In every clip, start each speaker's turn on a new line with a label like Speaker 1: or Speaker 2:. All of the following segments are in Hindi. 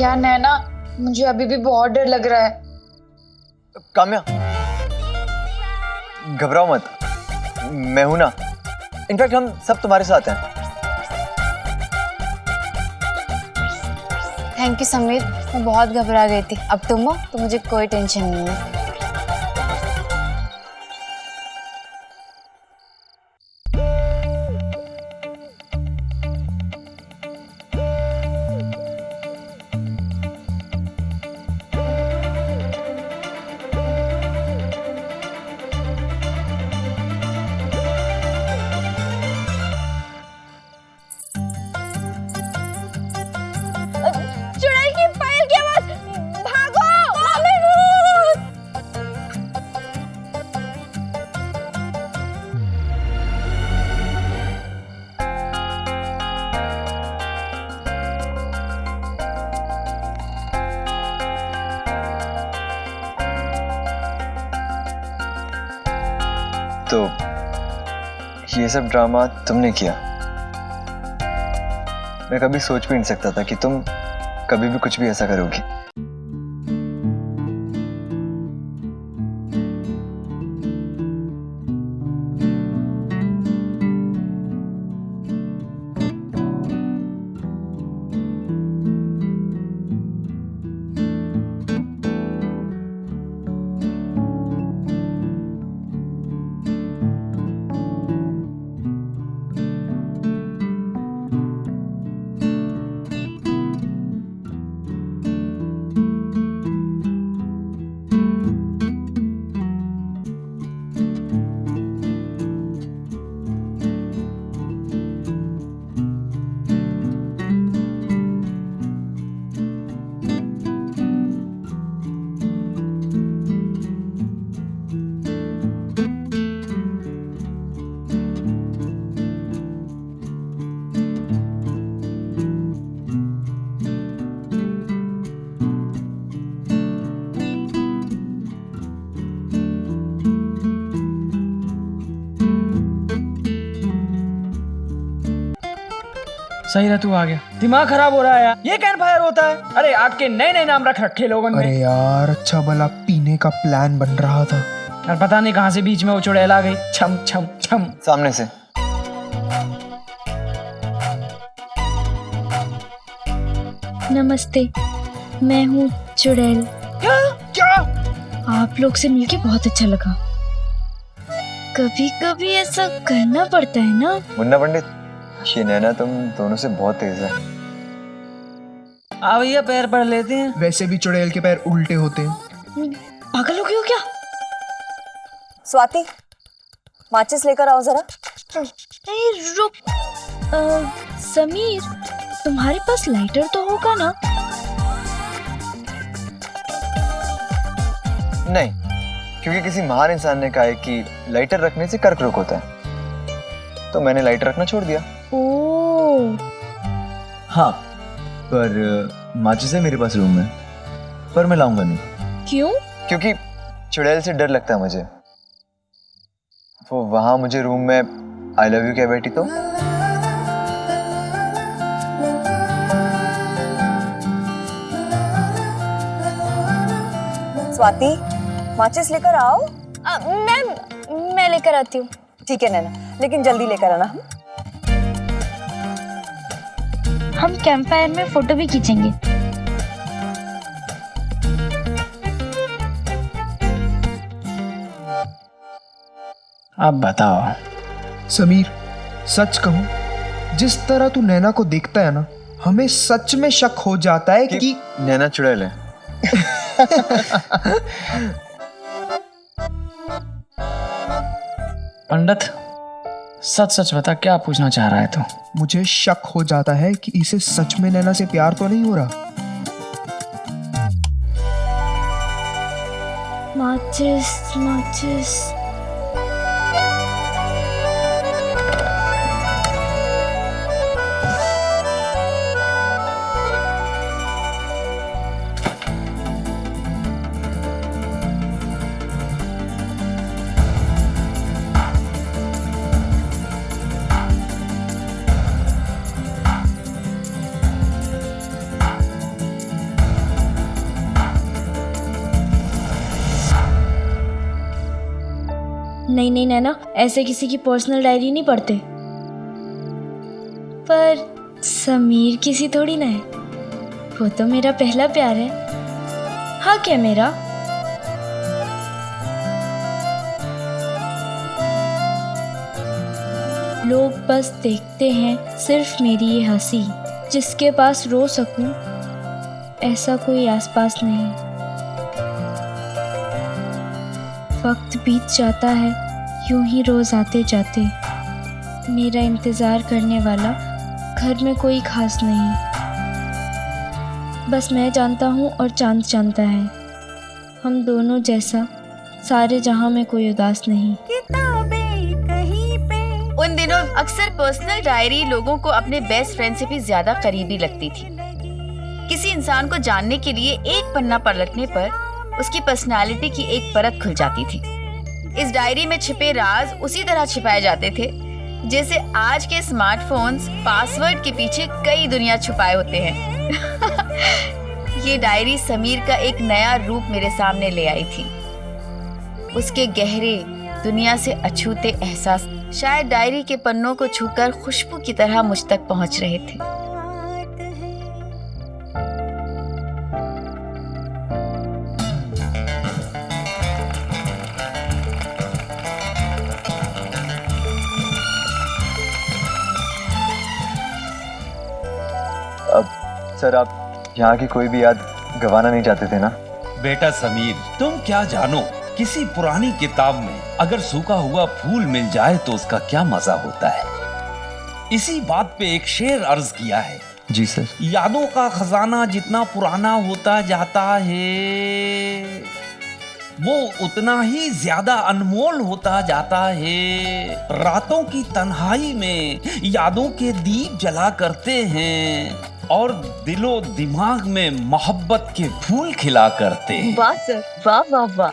Speaker 1: यार नैना, मुझे अभी भी बहुत डर लग रहा है।
Speaker 2: काम्या, घबराओ मत, मैं हूं ना। इनफैक्ट हम सब तुम्हारे साथ हैं।
Speaker 3: थैंक यू समीर, मैं बहुत घबरा गई थी। अब तुम हो तो मुझे कोई टेंशन नहीं है। चुड़ैल की पायल की आवाज, भागो मम्मी भूत।
Speaker 2: तो ये सब ड्रामा तुमने किया। मैं कभी सोच भी नहीं सकता था कि तुम कभी भी कुछ भी ऐसा करोगी।
Speaker 4: सही है, तू आ गया। दिमाग खराब हो रहा है यार, ये कैंप फायर होता है? अरे आग के नए नए नाम रख रखे लोगों ने।
Speaker 5: अरे यार, अच्छा भला पीने का प्लान बन रहा था।
Speaker 4: यार पता नहीं कहाँ से बीच में वो चुड़ैल आ गई। छम छम छम।
Speaker 2: सामने से।
Speaker 6: नमस्ते, मैं हूँ चुड़ैल।
Speaker 4: क्या?
Speaker 6: आप लोग से मिलके बहुत अच्छा लगा। कभी कभी ऐसा करना पड़ता है ना।
Speaker 2: मुन्ना पंडित, ये नैना तुम दोनों से बहुत तेज है।
Speaker 4: आ भैया, पैर पड़ लेते हैं।
Speaker 5: वैसे भी चुड़ैल के पैर उल्टे होते हैं।
Speaker 6: पागल हो गए हो क्या?
Speaker 7: स्वाति, माचिस लेकर आओ जरा।
Speaker 6: नहीं रुक। समीर, तुम्हारे पास लाइटर तो होगा ना?
Speaker 2: नहीं, क्योंकि किसी महान इंसान ने कहा है कि लाइटर रखने से कर्करोग होता है, तो मैंने लाइटर रखना छोड़ दिया।
Speaker 6: ओह,
Speaker 2: हाँ, पर माचिस है मेरे पास रूम में, पर मैं लाऊंगा नहीं।
Speaker 6: क्यों?
Speaker 2: क्योंकि चुड़ैल से डर लगता है मुझे। वो वहां मुझे रूम में आई लव यू कह बैठी तो।
Speaker 7: स्वाति, माचिस लेकर आओ।
Speaker 6: मैं लेकर आती हूँ।
Speaker 7: ठीक है नैना, लेकिन जल्दी लेकर आना।
Speaker 6: हम कैंप फायर में फोटो भी खींचेंगे।
Speaker 4: अब बताओ
Speaker 5: समीर, सच कहूं, जिस तरह तू नैना को देखता है ना, हमें सच में शक हो जाता है कि
Speaker 2: नैना चुड़ैल है।
Speaker 4: पंडित, सच सच बता, क्या पूछना चाह रहा है तू?
Speaker 5: मुझे शक हो जाता है कि इसे सच में नैना से प्यार तो नहीं हो रहा।
Speaker 6: माचिस माचिस। नहीं नहीं नैना, ऐसे किसी की पर्सनल डायरी नहीं पढ़ते। पर समीर किसी थोड़ी ना है, वो तो मेरा पहला प्यार है। हाँ क्या मेरा? लोग बस देखते हैं सिर्फ मेरी ये हंसी, जिसके पास रो सकूं ऐसा कोई आसपास नहीं। वक्त बीत जाता है यूं ही रोज आते जाते, मेरा इंतज़ार करने वाला घर में कोई खास नहीं। बस मैं जानता हूँ और चांद जानता है, हम दोनों जैसा सारे जहां में कोई उदास नहीं।
Speaker 3: उन दिनों अक्सर पर्सनल डायरी लोगों को अपने बेस्ट फ्रेंड से भी ज्यादा करीबी लगती थी। किसी इंसान को जानने के लिए एक पन्ना पलटने पर उसकी पर्सनालिटी की एक परत खुल जाती थी। इस डायरी में छिपे राज उसी तरह छिपाए जाते थे जैसे आज के स्मार्टफोन्स पासवर्ड के पीछे कई दुनिया छुपाए होते हैं। ये डायरी समीर का एक नया रूप मेरे सामने ले आई थी। उसके गहरे, दुनिया से अछूते एहसास शायद डायरी के पन्नों को छूकर खुशबू की तरह मुझ तक पहुंच रहे थे।
Speaker 2: अब सर, आप यहाँ की कोई भी याद गंवाना नहीं चाहते थे ना?
Speaker 8: बेटा समीर, तुम क्या जानो, किसी पुरानी किताब में अगर सूखा हुआ फूल मिल जाए तो उसका क्या मजा होता है। इसी बात पे एक शेर अर्ज किया है।
Speaker 2: जी सर।
Speaker 8: यादों का खजाना जितना पुराना होता जाता है वो उतना ही ज्यादा अनमोल होता जाता है। रातों की तन्हाई में यादों के दीप जला करते हैं और दिलो दिमाग में मोहब्बत के फूल खिला करते हैं।
Speaker 3: वाह सर, वाह वाह वाह।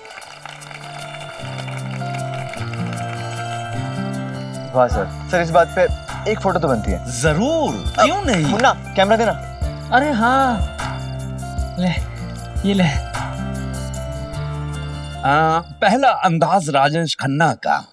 Speaker 2: वाह सर। सर, इस बात पे एक फोटो तो बनती है।
Speaker 8: जरूर, क्यों नहीं।
Speaker 2: मुन्ना, कैमरा देना।
Speaker 4: अरे हाँ, ले ये ले।
Speaker 8: पहला अंदाज राजेश खन्ना का।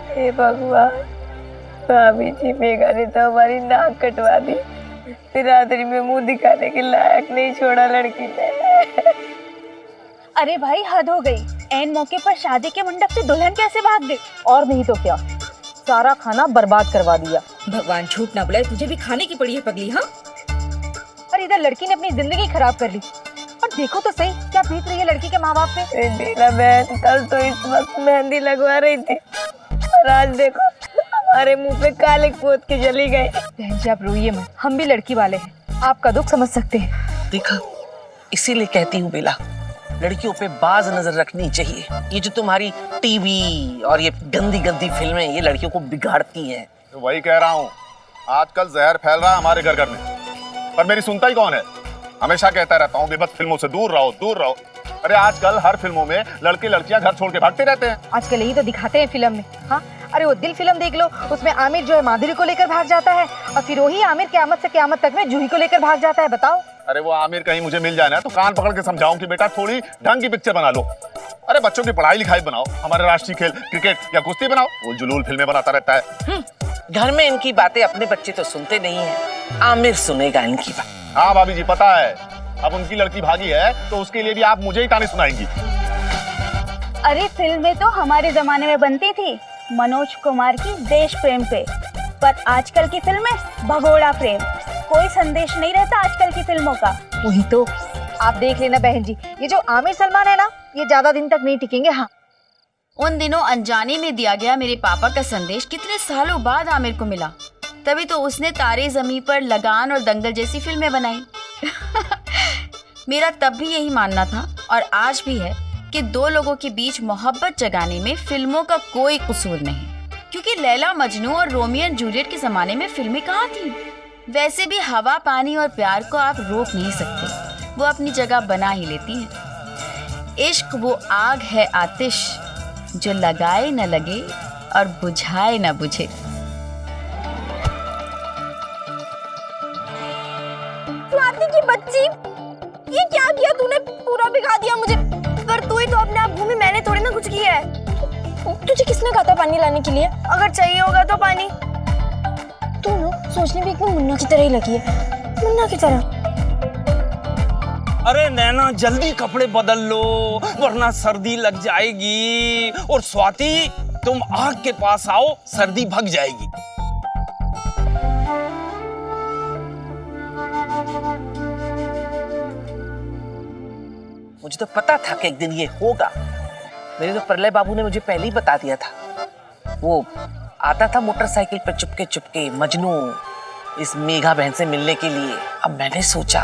Speaker 7: हे भगवान, भाभी जी मेघा ने तो हमारी नाक कटवा दी, बिरादरी में मुंह दिखाने के लायक नहीं छोड़ा लड़की ने।
Speaker 9: अरे भाई, हद हो गई। ऐन मौके पर शादी के मंडप से दुल्हन कैसे भाग गई?
Speaker 7: और नहीं तो क्या, सारा खाना बर्बाद करवा दिया।
Speaker 10: भगवान झूठ ना बुलाए, तुझे भी खाने की पड़ी है पगली। हाँ,
Speaker 9: और इधर लड़की ने अपनी जिंदगी खराब कर ली। और देखो तो सही क्या बीत रही है लड़की के माँ बाप पे।
Speaker 7: बेला बहन कल तो इस वक्त मेहंदी लगवा रही थी और आज देखो हमारे मुंह पे काले पोत के चली गई।
Speaker 9: बहन जी आप रोइए मत, हम भी लड़की वाले हैं, आपका दुख समझ सकते हैं।
Speaker 11: देखा, इसीलिए कहती हूँ बेला, लड़कियों पे बाज नजर रखनी चाहिए। ये जो तुम्हारी टीवी और ये गंदी गंदी फिल्में ये लड़कियों को बिगाड़ती हैं।
Speaker 12: तो वही कह रहा हूँ, आजकल जहर फैल रहा है हमारे घर घर में, पर मेरी सुनता ही कौन है। हमेशा कहता रहता हूँ बेबस फिल्मों से दूर रहो, दूर रहो। अरे आजकल हर फिल्मों में लड़के लड़कियां घर छोड़ के भागते रहते हैं।
Speaker 9: आजकल यही तो दिखाते हैं फिल्म में। हाँ, अरे वो दिल फिल्म देख लो, उसमें आमिर जो है माधुरी को लेकर भाग जाता है और फिर वही आमिर क़यामत से क़यामत तक में जूही को लेकर भाग जाता है। बताओ।
Speaker 12: अरे वो आमिर कहीं मुझे मिल जाए ना तो कान पकड़ के समझाऊं कि बेटा थोड़ी ढंग की पिक्चर बना लो। अरे बच्चों की पढ़ाई लिखाई बनाओ, हमारे राष्ट्रीय खेल क्रिकेट या कुश्ती बनाओ। वो जुलूल फिल्में बनाता रहता है।
Speaker 11: घर में इनकी बातें अपने बच्चे तो सुनते नहीं है, आमिर सुनेगा इनकी बात।
Speaker 12: हाँ भाभी जी पता है, अब उनकी लड़की भागी है तो उसके लिए भी आप मुझे ही ताने सुनाएंगी।
Speaker 13: अरे फिल्में तो हमारे जमाने में बनती थी मनोज कुमार की देश प्रेम पे, पर आजकल की फिल्में भगोड़ा प्रेम। कोई संदेश नहीं रहता आजकल की फिल्मों का।
Speaker 9: वही तो, आप देख लेना बहन जी, ये जो आमिर सलमान है ना, ये ज्यादा दिन तक नहीं टिकेंगे। हाँ,
Speaker 3: उन दिनों अनजाने में दिया गया मेरे पापा का संदेश कितने सालों बाद आमिर को मिला। तभी तो उसने तारे ज़मीं पर, लगान और दंगल जैसी फिल्में बनाई। मेरा तब भी यही मानना था और आज भी है कि दो लोगों के बीच मोहब्बत जगाने में फिल्मों का कोई कसूर नहीं, क्योंकि लैला मजनू और रोमियो एंड जूलियट के ज़माने में फिल्में कहाँ थीं। वैसे भी हवा, पानी और प्यार को आप रोक नहीं सकते, वो अपनी जगह बना ही लेती हैं। इश्क वो आग है आतिश जो लगाए न लगे और बुझाए न बुझे।
Speaker 13: स्वाति की बच्ची, ये क्या किया तूने? पूरा भिगा दिया मुझे। पर तू ही तो अपने आप घूमी, मैंने थोड़ी ना कुछ किया है। तुझे किसने कहा था पानी लाने के लिए? अगर चाहिए होगा तो पानी। तू ना सोचने भी एकदम मुन्ना की तरह ही लगी है, मुन्ना की तरह।
Speaker 8: अरे नैना जल्दी कपड़े बदल लो वरना सर्दी लग जाएगी। और स्वाति तुम आग के पास आओ, सर्दी भग जाएगी।
Speaker 11: मुझे तो पता था कि एक दिन ये होगा। मेरे तो प्रलय बाबू ने मुझे पहले ही बता दिया था। वो आता था मोटरसाइकिल पर चुपके चुपके मजनू इस मेघा बहन से मिलने के लिए। अब मैंने सोचा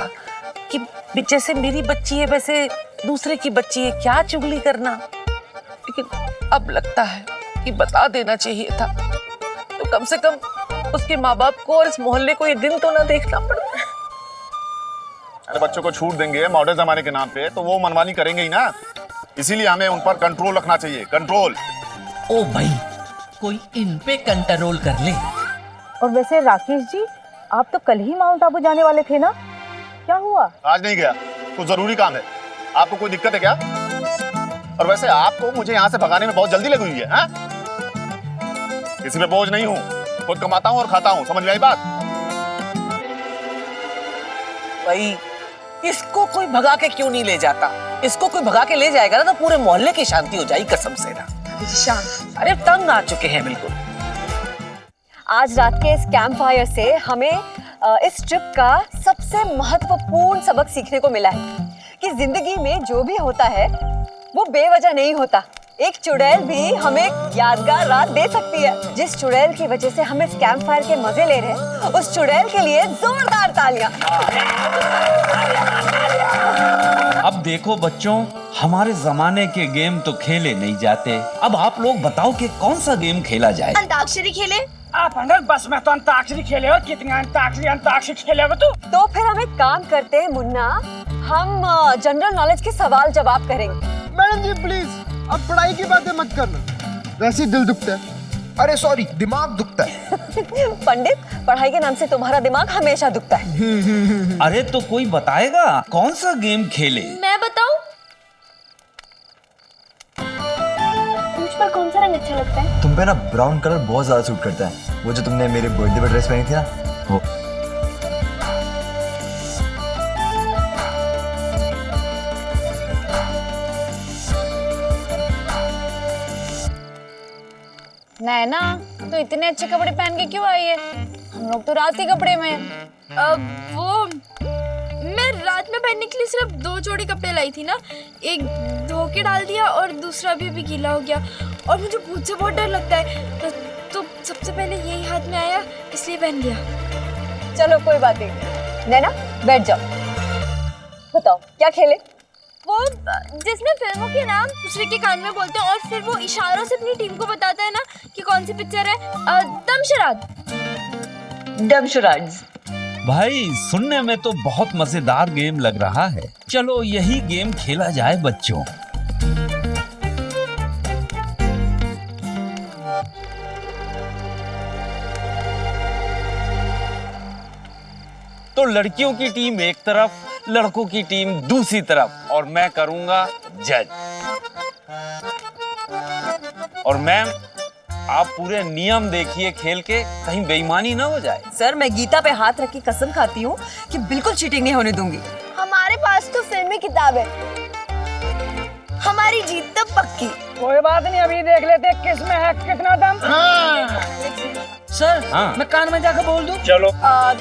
Speaker 11: कि जैसे मेरी बच्ची है वैसे दूसरे की बच्ची है, क्या चुगली करना। लेकिन अब लगता है कि बता देना चाहिए था, तो कम से कम उसके माँ बाप को और इस मोहल्ले को ये दिन तो ना देखना पड़ता।
Speaker 12: अरे बच्चों को छूट देंगे मॉडर्न जमाने के नाम पे तो वो मनमानी करेंगे ही ना, इसीलिए हमें उन पर कंट्रोल रखना चाहिए। कंट्रोल।
Speaker 8: ओ भाई, कोई इन पे कंट्रोल कर ले।
Speaker 9: और वैसे राकेश जी, आप तो कल ही माउंट आबू जाने वाले थे ना, क्या हुआ?
Speaker 12: आज नहीं गया, कुछ जरूरी काम है। आपको कोई दिक्कत है क्या? और वैसे आपको मुझे यहाँ से भगाने में बहुत जल्दी लगी हुई है, हाँ? किसी पे बोझ नहीं हूँ, खुद कमाता हूँ और खाता हूँ, समझ में आई बात?
Speaker 11: भाई इसको कोई भगा के क्यों नहीं ले जाता? इसको कोई भगा के ले जाएगा ना तो पूरे मोहल्ले की शांति हो जाएगी, कसम से ना। अरे तंग आ चुके हैं बिल्कुल।
Speaker 14: आज रात के इस कैंप फायर से हमें इस ट्रिप का सबसे महत्वपूर्ण सबक सीखने को मिला है कि जिंदगी में जो भी होता है वो बेवजह नहीं होता। एक चुड़ैल भी हमें यादगार रात दे सकती है। जिस चुड़ैल की वजह से हम इस कैंप फायर के मजे ले रहे हैं, उस चुड़ैल के लिए जोरदार तालियां।
Speaker 8: अब देखो बच्चों, हमारे जमाने के गेम तो खेले नहीं जाते। अब आप लोग बताओ कि कौन सा गेम खेला जाए?
Speaker 3: अंताक्षरी खेले?
Speaker 4: आप अंदर बस में तो अंताक्षरी खेले हो, कितनी अंताक्षरी खेले हो तू?
Speaker 14: तो फिर हम एक काम करते हैं मुन्ना, हम जनरल नॉलेज के सवाल जवाब करेंगे।
Speaker 5: मैडम जी प्लीज, अब पढ़ाई की बातें मत करना, वैसे दिल दुखता है। अरे सॉरी, दिमाग दुखता है।
Speaker 14: पंडित, पढ़ाई के नाम से तुम्हारा दिमाग हमेशा दुखता है।
Speaker 8: अरे तो कोई बताएगा कौन सा गेम खेले?
Speaker 13: मैं बताऊं? मुझ पर कौन सा रंग अच्छा लगता है?
Speaker 2: तुम पे ना ब्राउन कलर बहुत ज्यादा सूट करता है। वो जो तुमने मेरे बर्थडे पे ड्रेस पहनी थी ना, वो।
Speaker 13: नैना, तो इतने अच्छे कपड़े पहन के क्यों आई है? हम लोग तो रात के कपड़े में हैं।
Speaker 6: वो मैं रात में पहनने के लिए सिर्फ 2 जोड़ी कपड़े लाई थी ना, एक धो के डाल दिया और दूसरा भी गीला हो गया। और मुझे भूत से बहुत डर लगता है, तो सबसे पहले यही हाथ में आया, इसलिए पहन लिया।
Speaker 14: चलो कोई बात नहीं। नैना बैठ जाओ, बताओ क्या खेले?
Speaker 6: वो जिसमें फिल्मों के नाम दूसरे के कान में बोलते हैं और फिर वो इशारों से अपनी टीम को बताता है ना कि कौन सी पिक्चर है। दमशराद।
Speaker 11: डमशराड्स।
Speaker 8: भाई सुनने में तो बहुत मजेदार गेम लग रहा है। चलो यही गेम खेला जाए बच्चों। तो लड़कियों की टीम एक तरफ, लड़कों की टीम दूसरी तरफ, और मैं करूंगा जज। और मैम, आप पूरे नियम देखिए खेल के, कहीं बेईमानी ना हो जाए।
Speaker 14: सर, मैं गीता पे हाथ रख के कसम खाती हूँ कि बिल्कुल चीटिंग नहीं होने दूंगी।
Speaker 13: हमारे पास तो फिल्मी किताब है, हमारी जीत तो पक्की।
Speaker 4: कोई बात नहीं, अभी देख लेते हैं किस में है कितना दम। सर
Speaker 8: हाँ।
Speaker 4: मैं कान में जाकर बोल दूं?
Speaker 8: चलो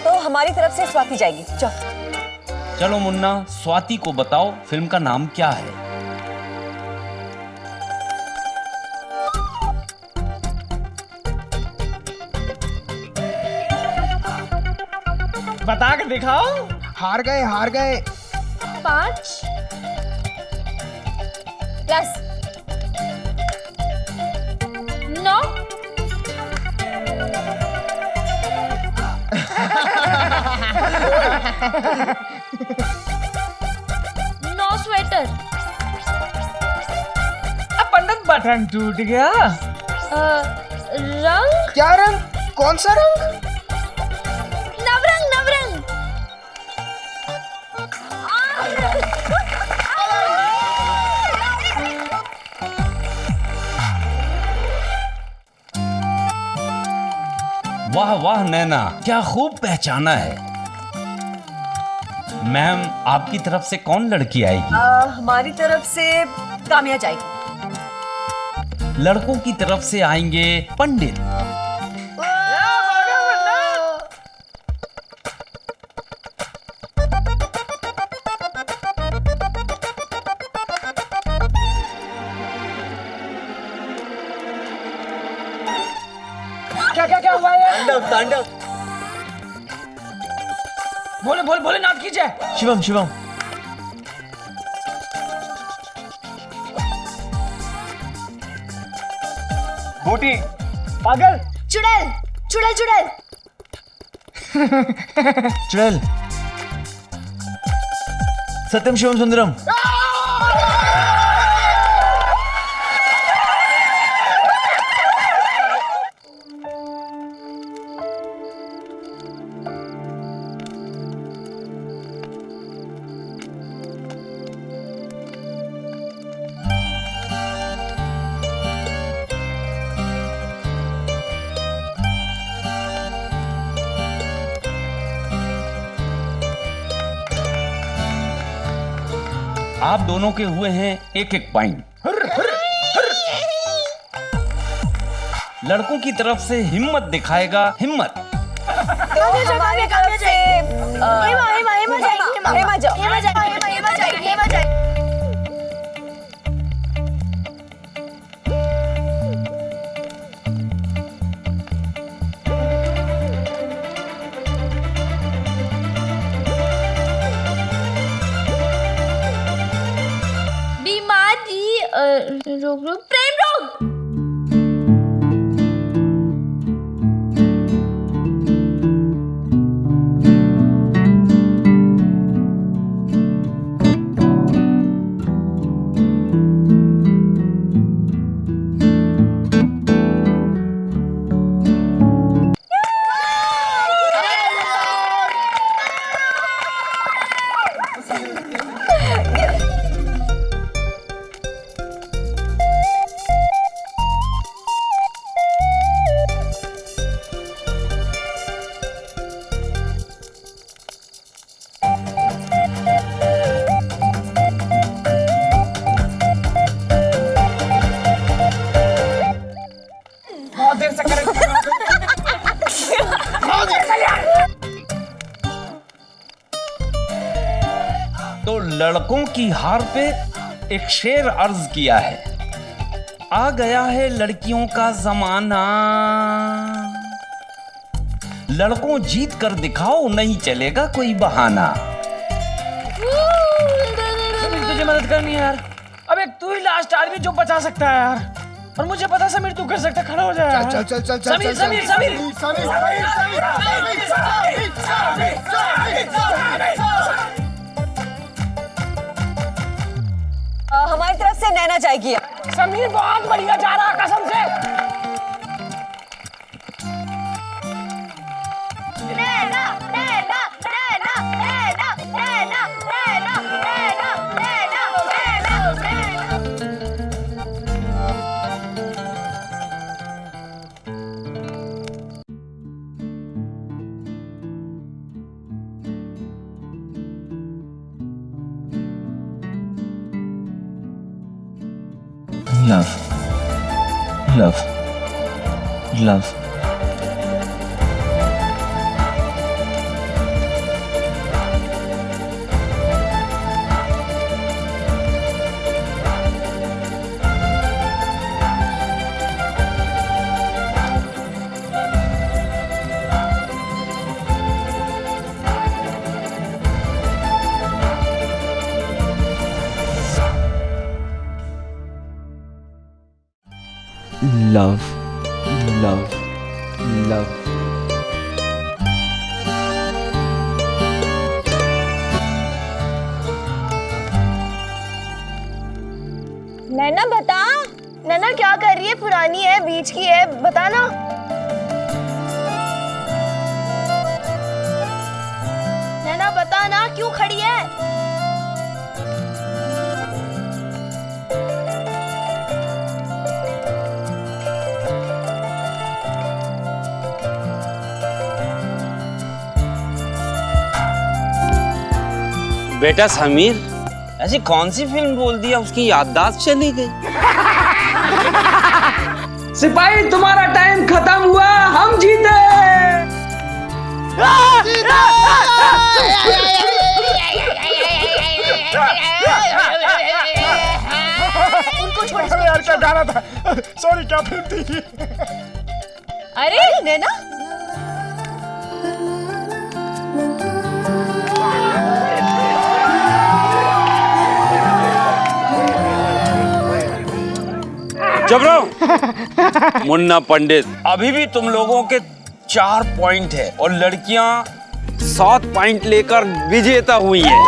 Speaker 14: तो हमारी तरफ से स्वाति जाएगी। चलो
Speaker 8: चलो मुन्ना, स्वाति को बताओ फिल्म का नाम क्या है।
Speaker 4: बता के दिखाओ।
Speaker 5: हार गए हार गए।
Speaker 6: 5 प्लस 9 9 स्वेटर।
Speaker 4: अब पंडित बटन टूट गया।
Speaker 6: रंग?
Speaker 5: क्या रंग? कौन सा रंग?
Speaker 6: नवरंग नवरंग।
Speaker 8: वाह वाह नैना, क्या खूब पहचाना है। मैम, आपकी तरफ से कौन लड़की आएगी?
Speaker 14: हमारी तरफ से काम्या जाएगी।
Speaker 8: लड़कों की तरफ से आएंगे पंडित।
Speaker 4: क्या हुआ है?
Speaker 2: तांडव।
Speaker 4: बोले बोले बोले नाथ कीजिए।
Speaker 2: शिवम शिवम। बूटी।
Speaker 4: पागल।
Speaker 6: चुड़ैल चुड़ैल चुड़ैल।
Speaker 2: चुड़ैल। सत्यम शिवम सुंदरम।
Speaker 8: आप दोनों के हुए हैं एक एक पॉइंट। लड़कों की तरफ से हिम्मत दिखाएगा हिम्मत।
Speaker 14: तो हमारी तरफ से
Speaker 6: हेमा जाएगी।
Speaker 14: हेमा जाओ।
Speaker 6: हेमा जाएगी। हेमा जाएगी। बीमारी रोग रोग प्रेम रोग।
Speaker 4: बहुत देर से कर
Speaker 8: तो लड़कों की हार पे एक शेर अर्ज किया है। आ गया है लड़कियों का जमाना, लड़कों जीत कर दिखाओ, नहीं चलेगा कोई बहाना।
Speaker 4: तुझे मदद करनी है यार। अब एक तू ही लास्ट आदमी जो बचा सकता है यार। और मुझे पता समीर तू कर सकता, खड़ा हो जाए।
Speaker 5: चल चल चल चल
Speaker 4: समीर समीर समीर
Speaker 14: हमारी तरफ से नैना जाएगी।
Speaker 4: समीर बहुत बढ़िया जा रहा कसम से।
Speaker 6: Naina Naina Naina Naina Naina Naina Naina Naina Naina.
Speaker 2: Love. Love love love love love
Speaker 13: Naina बता, नैना क्या कर रही है? पुरानी है, बीच की है, बता ना। नैना बता ना, क्यों खड़ी है?
Speaker 15: बेटा समीर, ऐसी कौन सी फिल्म बोल दिया उसकी याददाश्त चली गई?
Speaker 4: सिपाही तुम्हारा टाइम खत्म हुआ, हम जीते।
Speaker 13: उनको छोड़
Speaker 16: यार क्या गाना था, सॉरी क्या फिल्म थी?
Speaker 6: अरे नैना,
Speaker 15: चुप रहो। मुन्ना पंडित, अभी भी तुम लोगों के 4 पॉइंट है और लड़कियां 7 पॉइंट लेकर विजेता हुई हैं।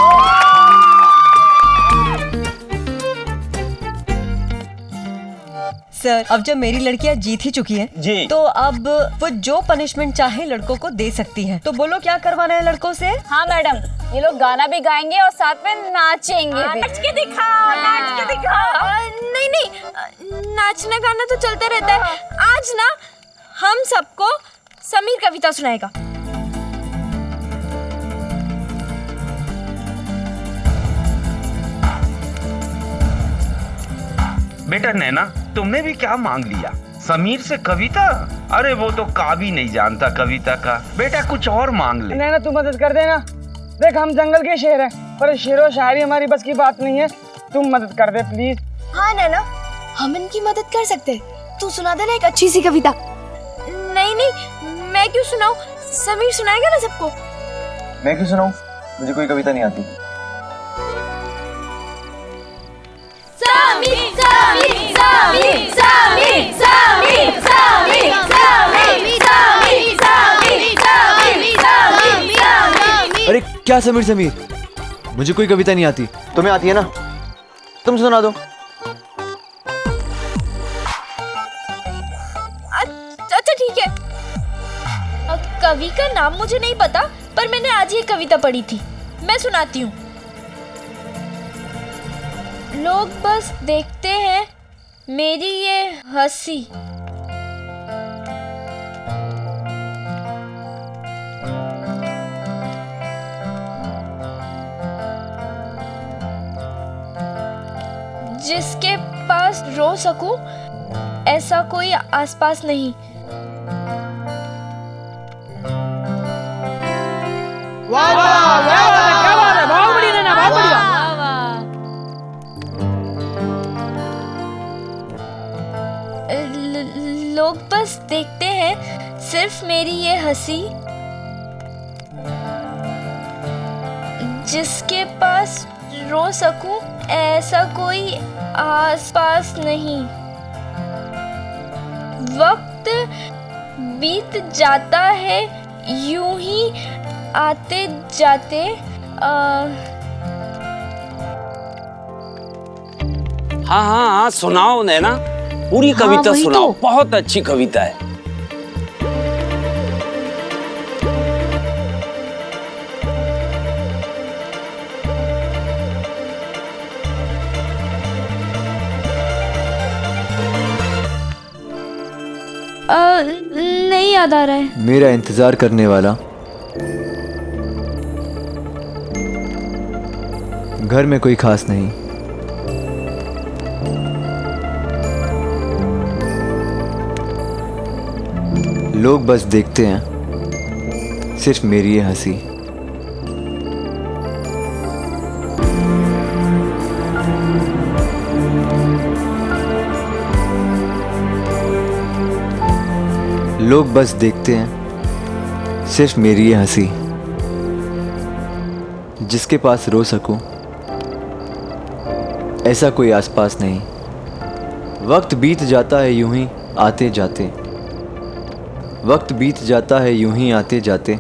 Speaker 14: सर, अब जब मेरी लड़कियां जीत ही चुकी हैं,
Speaker 15: जी,
Speaker 14: तो अब वो जो पनिशमेंट चाहे लड़कों को दे सकती हैं। तो बोलो क्या करवाना है लड़कों से?
Speaker 17: हाँ मैडम, ये लोग गाना भी गाएंगे और साथ में नाचेंगे भी।
Speaker 6: नाच के दिखाओ, नाच के दिखाओ। नहीं नहीं, नाचना गाना तो चलते रहता है। आज ना हम सबको समीर कविता सुनाएगा।
Speaker 8: बेटा नैना, तुमने भी क्या मांग लिया? समीर से कविता? अरे वो तो का भी नहीं जानता कविता का। बेटा कुछ और मांग ले।
Speaker 4: नैना तू मदद कर देना। देख हम जंगल के शेर हैं, पर शेरो शायरी हमारी बस की बात नहीं है। तुम मदद कर दे प्लीज।
Speaker 13: हाँ नैना, हम इनकी मदद कर सकते। तू सुना देना एक अच्छी सी कविता।
Speaker 6: नहीं नहीं, मैं क्यों सुनाऊं? समीर सुनाएगा ना सबको।
Speaker 2: मैं क्यों सुनाऊं? मुझे कोई कविता नहीं आती।
Speaker 6: समीर समीर समीर समीर समीर समीर समीर समीर समीर।
Speaker 2: अरे क्या समीर समीर, मुझे कोई कविता नहीं आती। तुम्हें आती है ना, तुम सुना दो।
Speaker 6: अच्छा ठीक है। कवि का नाम मुझे नहीं पता, पर मैंने आज ये कविता पढ़ी थी। मैं सुनाती हूँ। लोग बस देखते हैं मेरी ये हंसी, जिसके पास रो सकूं ऐसा कोई आसपास नहीं।
Speaker 4: वाह वाह, क्या बात है, बहुत बढ़िया नैना, बहुत बढ़िया।
Speaker 6: लोग बस देखते हैं सिर्फ मेरी ये हंसी, जिसके पास रो सकूं ऐसा कोई आसपास नहीं। वक्त बीत जाता है यूं ही आते जाते।
Speaker 15: हाँ हाँ हाँ, सुनाओ नैना, पूरी कविता सुनाओ। बहुत अच्छी कविता है।
Speaker 6: नहीं याद आ रहा है।
Speaker 2: मेरा इंतजार करने वाला घर में कोई खास नहीं। लोग बस देखते हैं सिर्फ मेरी ये हंसी। लोग बस देखते हैं सिर्फ मेरी ये हंसी। जिसके पास रो सकूं ऐसा कोई आसपास नहीं। वक्त बीत जाता है यूं ही आते जाते, वक्त बीत जाता है यूं ही आते जाते।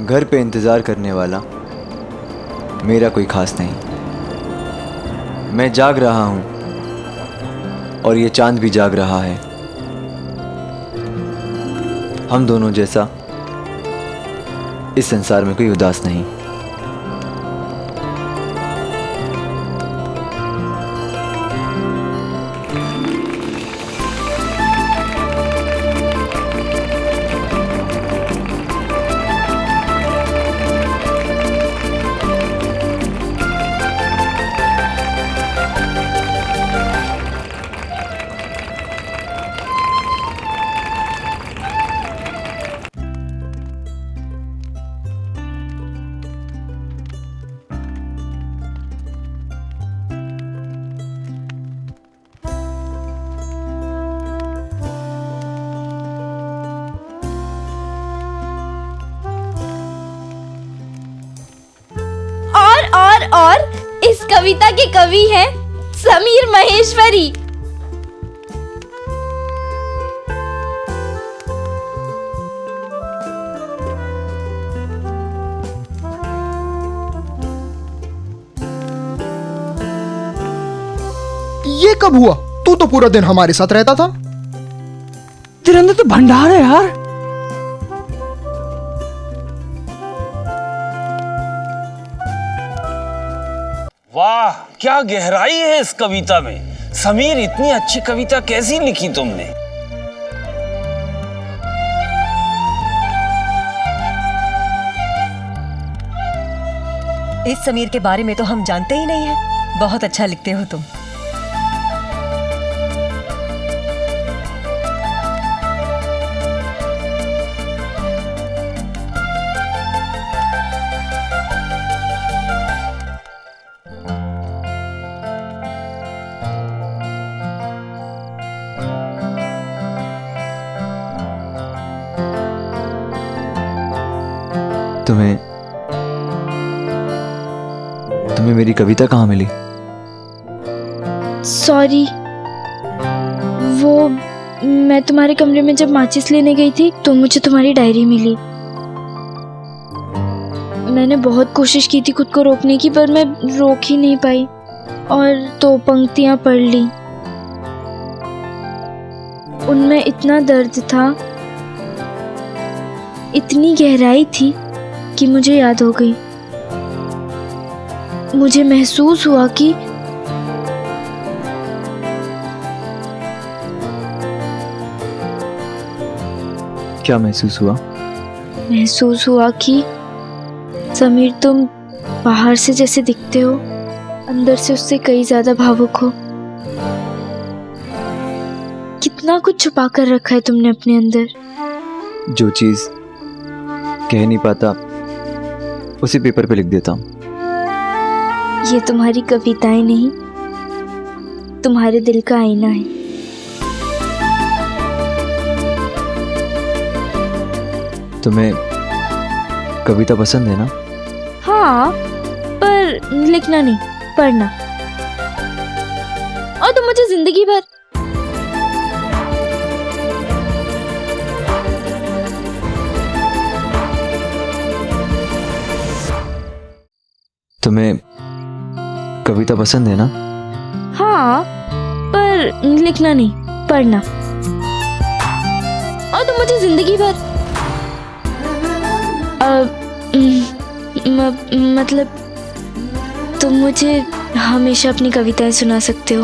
Speaker 2: घर पे इंतज़ार करने वाला मेरा कोई खास नहीं। मैं जाग रहा हूँ और ये चांद भी जाग रहा है। हम दोनों जैसा इस संसार में कोई उदास नहीं।
Speaker 13: और इस कविता के कवि हैं समीर महेश्वरी।
Speaker 5: ये कब हुआ? तू तो पूरा दिन हमारे साथ रहता था।
Speaker 4: तेरे अंदर तो भंडार है यार।
Speaker 15: वाह, क्या गहराई है इस कविता में। समीर, इतनी अच्छी कविता कैसी लिखी तुमने?
Speaker 14: इस समीर के बारे में तो हम जानते ही नहीं हैं। बहुत अच्छा लिखते हो तुम।
Speaker 2: तुम्हें मेरी कविता कहाँ मिली?
Speaker 13: सॉरी, वो मैं तुम्हारे कमरे में जब माचिस लेने गई थी तो मुझे तुम्हारी डायरी मिली। मैंने बहुत कोशिश की थी खुद को रोकने की, पर मैं रोक ही नहीं पाई और 2 पंक्तियां पढ़ ली। उनमें इतना दर्द था, इतनी गहराई थी कि मुझे याद हो गई। मुझे महसूस हुआ कि
Speaker 2: क्या महसूस हुआ?
Speaker 13: महसूस हुआ कि समीर, तुम बाहर से जैसे दिखते हो, अंदर से उससे कई ज्यादा भावुक हो। कितना कुछ छुपा कर रखा है तुमने अपने अंदर।
Speaker 2: जो चीज कह नहीं पाता उसे पेपर पे लिख देता हूँ।
Speaker 13: ये तुम्हारी कविताएं नहीं, तुम्हारे दिल का आईना है।
Speaker 2: तुम्हें कविता पसंद है ना?
Speaker 13: हाँ, पर लिखना नहीं, पढ़ना। और तुम मुझे जिंदगी भर
Speaker 2: तुम्हें कविता पसंद है ना?
Speaker 13: हाँ, पर लिखना नहीं, पढ़ना। और तुम मुझे जिंदगी भर मतलब तुम मुझे हमेशा अपनी कविताएं सुना सकते हो।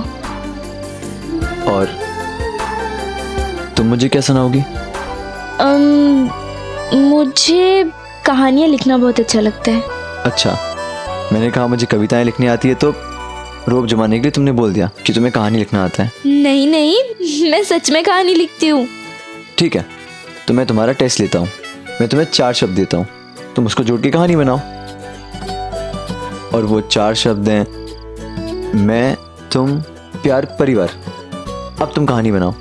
Speaker 2: और तुम मुझे क्या सुनाओगी?
Speaker 13: मुझे कहानियां लिखना बहुत अच्छा लगता है।
Speaker 2: अच्छा, मैंने कहा मुझे कविताएं लिखनी आती है तो रोब जमाने के लिए तुमने बोल दिया कि तुम्हें कहानी लिखना आता है।
Speaker 13: नहीं नहीं, मैं सच में कहानी लिखती हूँ।
Speaker 2: ठीक है, तो मैं तुम्हारा टेस्ट लेता हूँ। मैं तुम्हें 4 शब्द देता हूँ, तुम उसको जोड़ के कहानी बनाओ। और वो 4 शब्द हैं मैं, तुम, प्यार, परिवार। अब तुम कहानी बनाओ।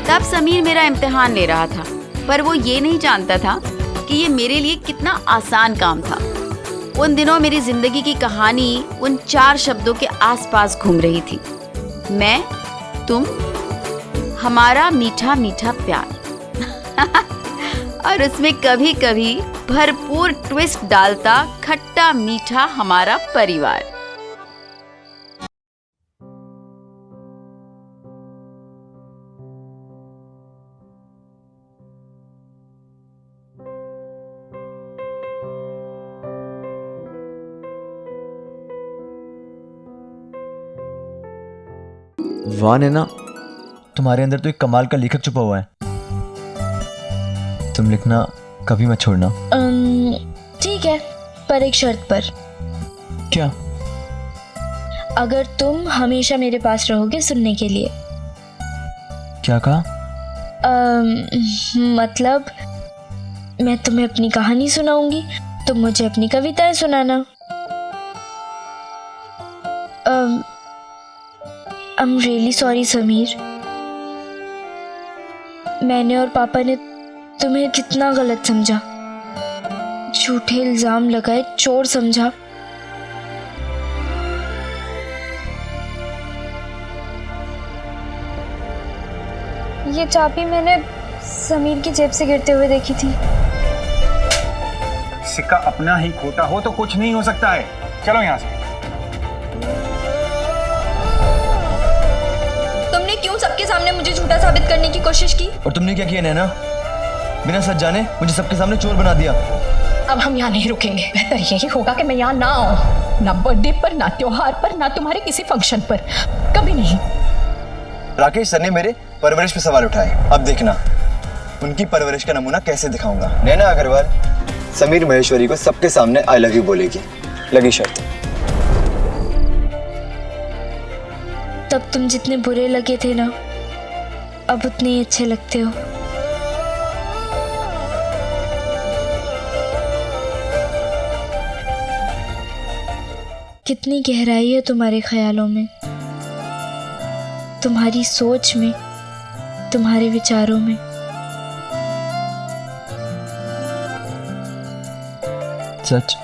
Speaker 3: तब समीर मेरा इम्तिहान ले रहा था, पर वो ये नहीं जानता था कि ये मेरे लिए कितना आसान काम था। उन दिनों मेरी जिंदगी की कहानी उन 4 शब्दों के आसपास घूम रही थी। मैं, तुम, हमारा मीठा मीठा प्यार। और उसमें कभी कभी भरपूर ट्विस्ट डालता खट्टा मीठा हमारा परिवार।
Speaker 2: वाह नैना, तुम्हारे अंदर तो एक कमाल का लेखक छुपा हुआ है। तुम लिखना कभी मत छोड़ना।
Speaker 13: ठीक है, पर एक शर्त पर।
Speaker 2: क्या?
Speaker 13: अगर तुम हमेशा मेरे पास रहोगे सुनने के लिए।
Speaker 2: क्या कहा?
Speaker 13: मतलब मैं तुम्हें अपनी कहानी सुनाऊंगी, तुम मुझे अपनी कविताएं सुनाना। I'm really sorry समीर, मैंने और पापा ने तुम्हें कितना गलत समझा, झूठे इल्जाम लगाए, चोर समझा। ये चाबी मैंने समीर की जेब से गिरते हुए देखी थी।
Speaker 16: सिक्का अपना ही खोटा हो तो कुछ नहीं हो सकता है। चलो यहाँ से।
Speaker 13: तुमने क्यों सबके सामने मुझे झूठा साबित करने की कोशिश की?
Speaker 2: और तुमने क्या किया नैना? बिना सच जाने मुझे सबके सामने चोर बना दिया।
Speaker 18: अब हम यहाँ नहीं रुकेंगे। बेहतर यही होगा कि मैं यहाँ ना आऊँ, ना बर्थडे पर, ना त्योहार पर, ना तुम्हारे किसी फंक्शन पर, कभी नहीं।
Speaker 19: राकेश सर ने मेरे परवरिश पे सवाल उठाए। अब देखना उनकी परवरिश का नमूना कैसे दिखाऊंगा। नैना अग्रवाल समीर महेश्वरी को सबके सामने आई लव यू बोलेगी। लगी शर्त।
Speaker 13: तब तुम जितने बुरे लगे थे ना, अब उतने ही अच्छे लगते हो। कितनी गहराई है तुम्हारे ख्यालों में, तुम्हारी सोच में, तुम्हारे विचारों में।
Speaker 2: सच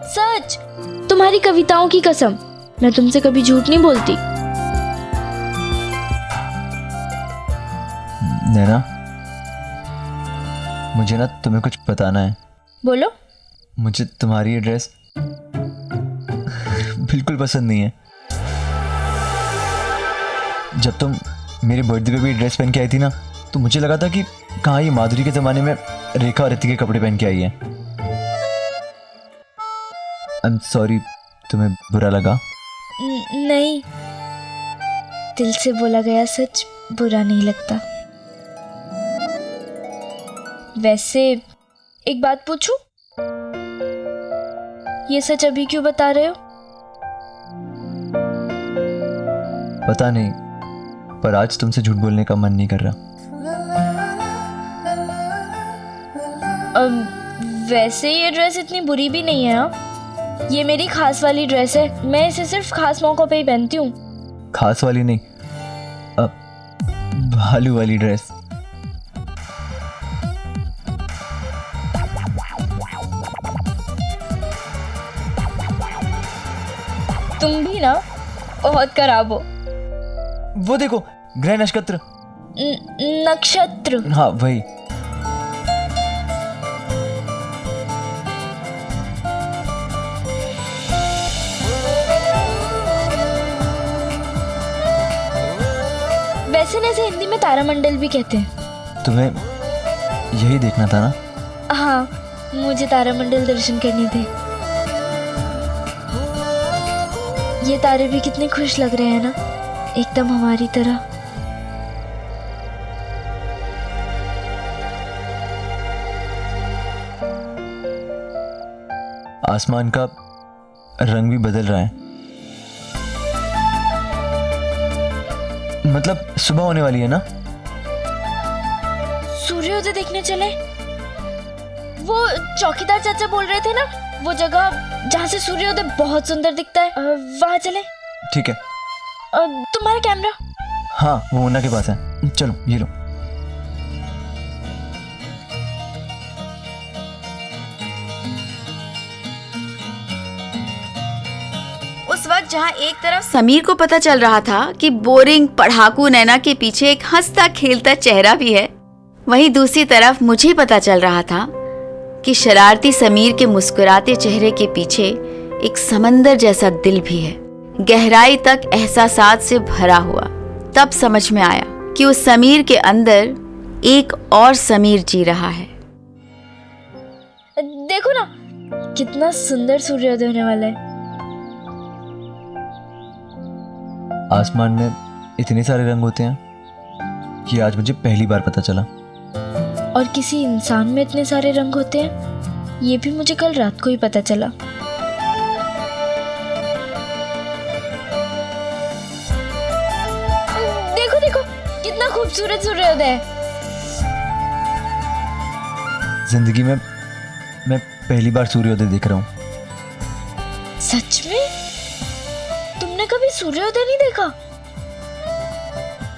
Speaker 13: सच, तुम्हारी कविताओं की कसम, मैं तुमसे कभी झूठ नहीं बोलती।
Speaker 2: नैना, मुझे ना तुम्हें कुछ बताना है।
Speaker 13: बोलो।
Speaker 2: मुझे तुम्हारी ये ड्रेस बिल्कुल पसंद नहीं है। जब तुम मेरे बर्थडे पे भी ड्रेस पहन के आई थी ना, तो मुझे लगा था कि कहाँ ये माधुरी के ज़माने में रेखा और ऋतिक के कपड़े पहन के आई है। आई एम सॉरी, तुम्हें बुरा लगा?
Speaker 13: नहीं, दिल से बोला गया सच बुरा नहीं लगता। वैसे एक बात पूछूं? ये सच अभी क्यों बता रहे हो?
Speaker 2: पता नहीं, पर आज तुमसे झूठ बोलने का मन नहीं कर रहा।
Speaker 13: वैसे ये ड्रेस इतनी बुरी भी नहीं है। हाँ, ये मेरी खास वाली ड्रेस है, मैं इसे सिर्फ खास मौकों पे ही पहनती हूँ।
Speaker 2: खास वाली नहीं, भालू वाली ड्रेस।
Speaker 13: तुम भी ना बहुत खराब हो।
Speaker 2: वो देखो, ग्रह नक्षत्र।
Speaker 13: नक्षत्र?
Speaker 2: हाँ वही।
Speaker 13: वैसे न इसे हिंदी में तारामंडल भी कहते हैं।
Speaker 2: तुम्हें यही देखना था ना?
Speaker 13: हाँ, मुझे तारामंडल दर्शन करने थे। ये तारे भी कितने खुश लग रहे हैं ना, एकदम हमारी तरह।
Speaker 2: आसमान का रंग भी बदल रहा है। मतलब सुबह होने वाली है ना?
Speaker 6: सूर्योदय देखने चले? वो चौकीदार चाचा बोल रहे थे ना, वो जगह जहाँ से सूर्योदय बहुत सुंदर दिखता है, वहाँ चले?
Speaker 2: ठीक है।
Speaker 6: तुम्हारा कैमरा?
Speaker 2: हाँ, वो मुन्ना के पास है। चलो ये लो।
Speaker 3: उस वक्त जहाँ एक तरफ समीर को पता चल रहा था कि बोरिंग पढ़ाकू नैना के पीछे एक हंसता खेलता चेहरा भी है, वहीं दूसरी तरफ मुझे पता चल रहा था कि शरारती समीर के मुस्कुराते चेहरे के पीछे एक समंदर जैसा दिल भी है, गहराई तक एहसासात से भरा हुआ। तब समझ में आया कि उस समीर के अंदर एक और समीर जी रहा है।
Speaker 6: देखो ना कितना सुंदर सूर्योदय होने वाला है।
Speaker 2: आसमान में इतने सारे रंग होते हैं कि आज मुझे पहली बार पता चला।
Speaker 6: और किसी इंसान में इतने सारे रंग होते हैं, ये भी मुझे कल रात को ही पता चला। देखो देखो कितना खूबसूरत सूर्योदय है।
Speaker 2: जिंदगी में मैं पहली बार सूर्योदय देख रहा हूँ।
Speaker 6: सच में? तुमने कभी सूर्योदय नहीं देखा?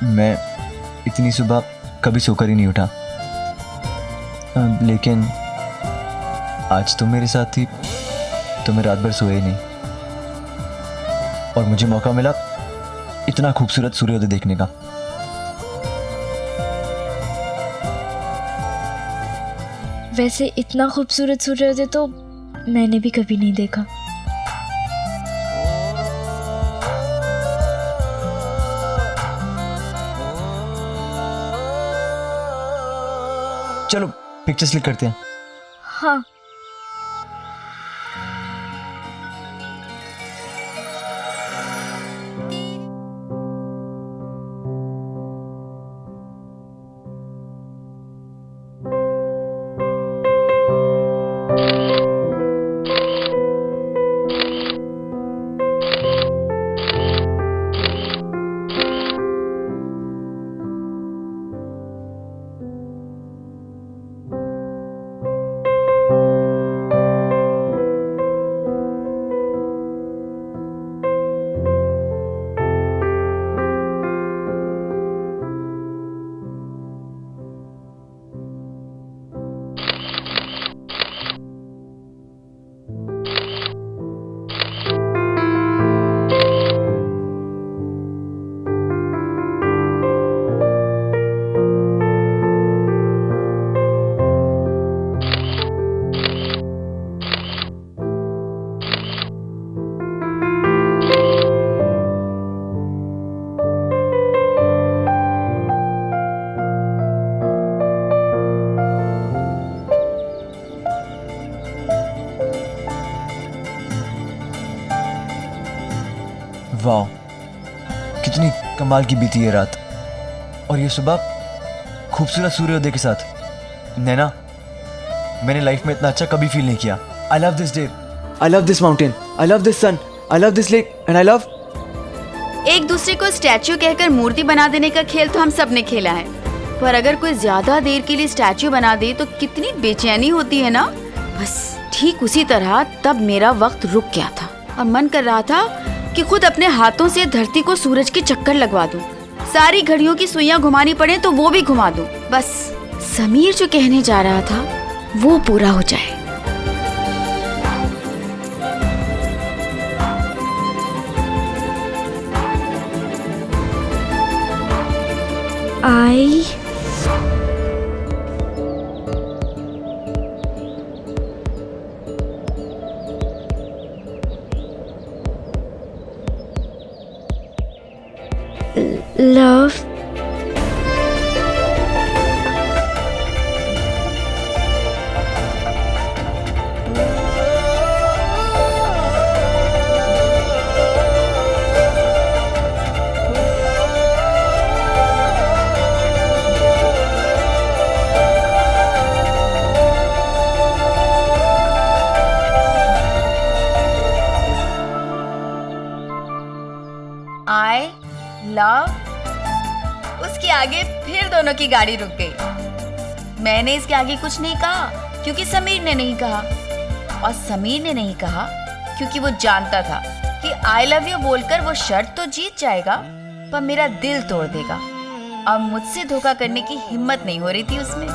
Speaker 2: मैं इतनी सुबह कभी सोकर ही नहीं उठा, लेकिन आज तुम मेरे साथ थी तो मैं रात भर सोए नहीं, और मुझे मौका मिला इतना खूबसूरत सूर्योदय देखने का।
Speaker 6: वैसे इतना खूबसूरत सूर्योदय तो मैंने भी कभी नहीं देखा।
Speaker 2: चलो पिक्चर्स क्लिक करते हैं।
Speaker 6: हाँ।
Speaker 2: वाह, कितनी कमाल की बीती है रात, और ये सुबह खूबसूरत सूर्योदय के साथ। नैना, मैंने लाइफ में इतना अच्छा कभी फील नहीं किया। I love this day, I love this mountain, I love this sun, I love this lake, and I love.
Speaker 3: एक दूसरे को स्टैचू कहकर मूर्ति बना देने का खेल तो हम सब ने खेला है, पर अगर कोई ज्यादा देर के लिए स्टैचू बना दे तो कितनी बेचैनी होती है ना। बस ठीक उसी तरह तब मेरा वक्त रुक गया था और मन कर रहा था कि खुद अपने हाथों से धरती को सूरज के चक्कर लगवा दूं। सारी घड़ियों की सुइयां घुमानी पड़े तो वो भी घुमा दूं। बस समीर जो कहने जा रहा था वो पूरा हो जाए।
Speaker 6: आई love
Speaker 3: आई लव। उसके आगे फिर दोनों की गाड़ी रुक गई। मैंने इसके आगे कुछ नहीं कहा क्योंकि समीर ने नहीं कहा, और समीर ने नहीं कहा क्योंकि वो जानता था कि आई लव यू बोलकर वो शर्त तो जीत जाएगा पर मेरा दिल तोड़ देगा। अब मुझसे धोखा करने की हिम्मत नहीं हो रही थी उसमें।